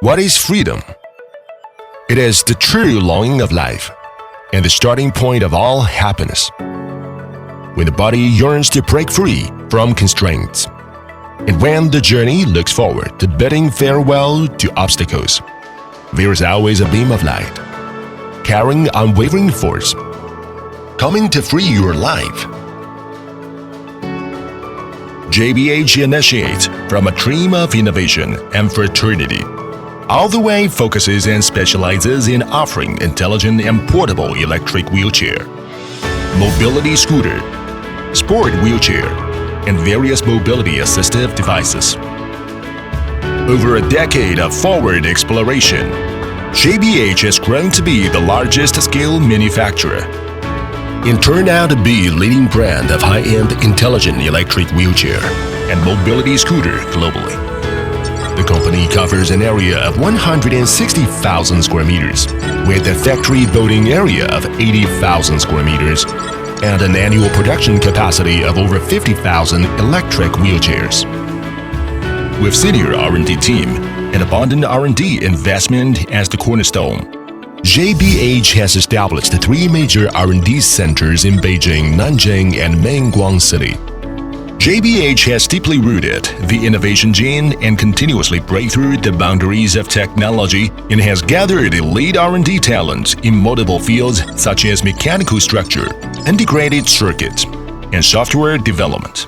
What is freedom? It is the true longing of life and the starting point of all happiness. When the body yearns to break free from constraints, and when the journey looks forward to bidding farewell to obstacles, there is always a beam of light, carrying unwavering force, coming to free your life. JBH initiates from a dream of innovation and fraternity. All the way focuses and specializes in offering intelligent and portable electric wheelchair, mobility scooter, sport wheelchair, and various mobility assistive devices. Over a decade of forward exploration, JBH has grown to be the largest scale manufacturer and turned out to be leading brand of high-end intelligent electric wheelchair and mobility scooter globally. The company covers an area of 160,000 square meters with a factory building area of 80,000 square meters and an annual production capacity of over 50,000 electric wheelchairs. With senior R&D team and abundant R&D investment as the cornerstone, JBH has established 3 major R&D centers in Beijing, Nanjing, and Mengguang City. JBH has deeply rooted the innovation gene and continuously break through the boundaries of technology and has gathered elite R&D talent in multiple fields such as mechanical structure, integrated circuits, and software development.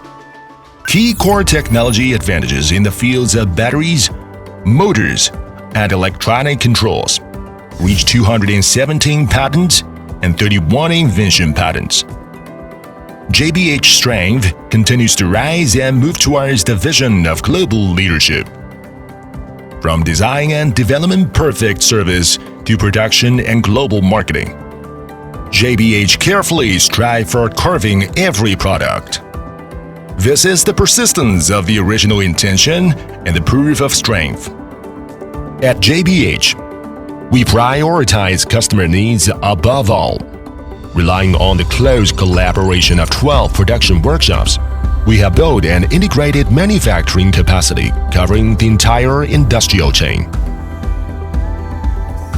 Key core technology advantages in the fields of batteries, motors, and electronic controls reach 217 patents and 31 invention patents. JBH strength continues to rise and move towards the vision of global leadership. From design and development perfect service to production and global marketing, JBH carefully strive for carving every product. This is the persistence of the original intention and the proof of strength. At JBH, we prioritize customer needs above all. Relying on the close collaboration of 12 production workshops, we have built an integrated manufacturing capacity covering the entire industrial chain.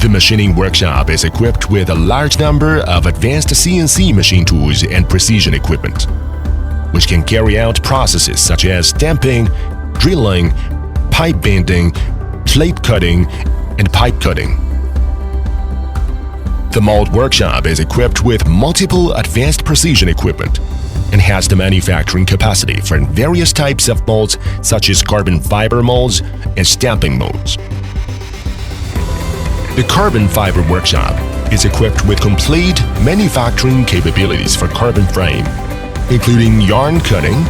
The machining workshop is equipped with a large number of advanced CNC machine tools and precision equipment, which can carry out processes such as stamping, drilling, pipe bending, plate cutting, and pipe cutting. The mold workshop is equipped with multiple advanced precision equipment and has the manufacturing capacity for various types of molds such as carbon fiber molds and stamping molds. The carbon fiber workshop is equipped with complete manufacturing capabilities for carbon frame, including yarn cutting,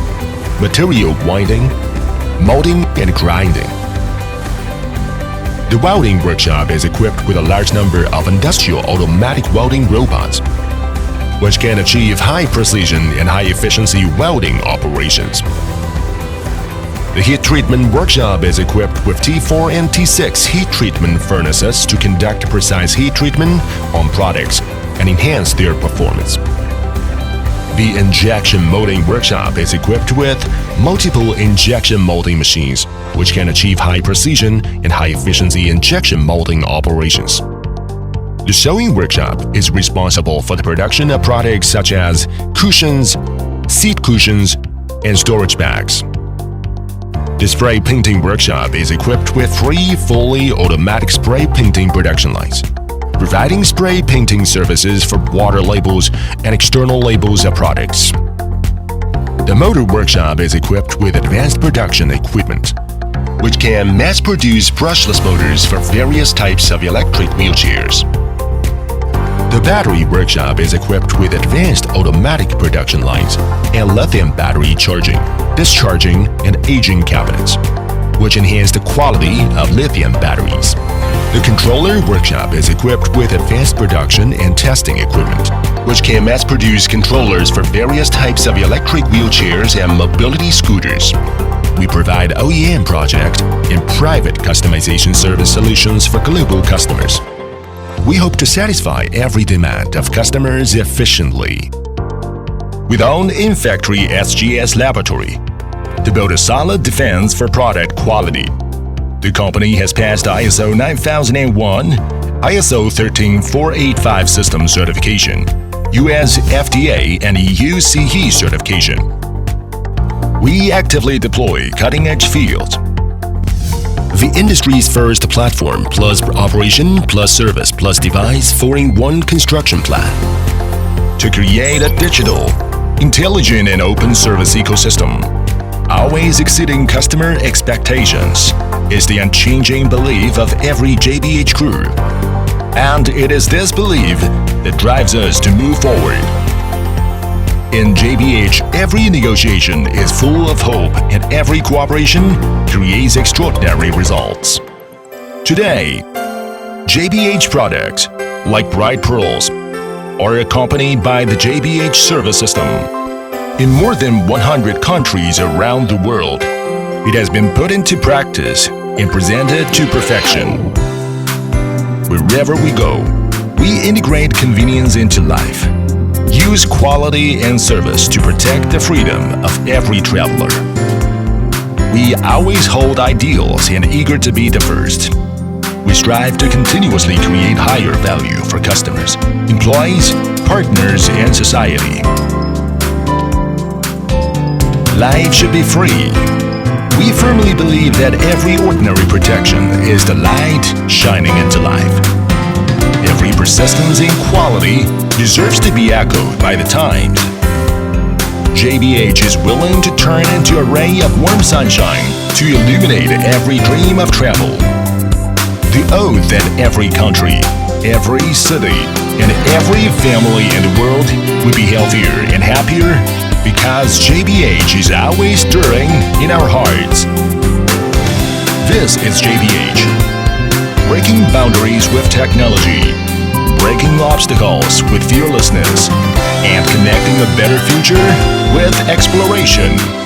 material winding, molding, and grinding. The welding workshop is equipped with a large number of industrial automatic welding robots, which can achieve high precision and high efficiency welding operations. The heat treatment workshop is equipped with T4 and T6 heat treatment furnaces to conduct precise heat treatment on products and enhance their performance. The injection molding workshop is equipped with multiple injection molding machines, which can achieve high precision and high efficiency injection molding operations. The sewing workshop is responsible for the production of products such as cushions, seat cushions, and storage bags. The spray painting workshop is equipped with 3 fully automatic spray painting production lines, providing spray painting services for water labels and external labels of products. The motor workshop is equipped with advanced production equipment, which can mass-produce brushless motors for various types of electric wheelchairs. The battery workshop is equipped with advanced automatic production lines and lithium battery charging, discharging, and aging cabinets, which enhance the quality of lithium batteries. The controller workshop is equipped with advanced production and testing equipment, which can mass-produce controllers for various types of electric wheelchairs and mobility scooters. We provide OEM project and private customization service solutions for global customers. We hope to satisfy every demand of customers efficiently. With own in-factory SGS laboratory to build a solid defense for product quality, The company has passed ISO 9001, ISO 13485 system certification, US FDA and EU CE certification. We actively deploy cutting-edge fields. The industry's first platform plus operation plus service plus device 4-in-1 construction plan to create a digital, intelligent and open service ecosystem, always exceeding customer expectations, is the unchanging belief of every JBH crew. And it is this belief that drives us to move forward. In JBH, every negotiation is full of hope and every cooperation creates extraordinary results. Today, JBH products, like bright pearls, are accompanied by the JBH service system. In more than 100 countries around the world, it has been put into practice and presented to perfection. Wherever we go, we integrate convenience into life. Use quality and service to protect the freedom of every traveler. We always hold ideals and eager to be the first. We strive to continuously create higher value for customers, employees, partners, and society. Life should be free. We firmly believe that every ordinary protection is the light shining into life. Every persistence in quality deserves to be echoed by the times. JBH is willing to turn into a ray of warm sunshine to illuminate every dream of travel. The oath that every country, every city, and every family in the world will be healthier and happier because JBH is always stirring in our hearts. This is JBH. Breaking boundaries with technology, breaking obstacles with fearlessness, and connecting a better future with exploration.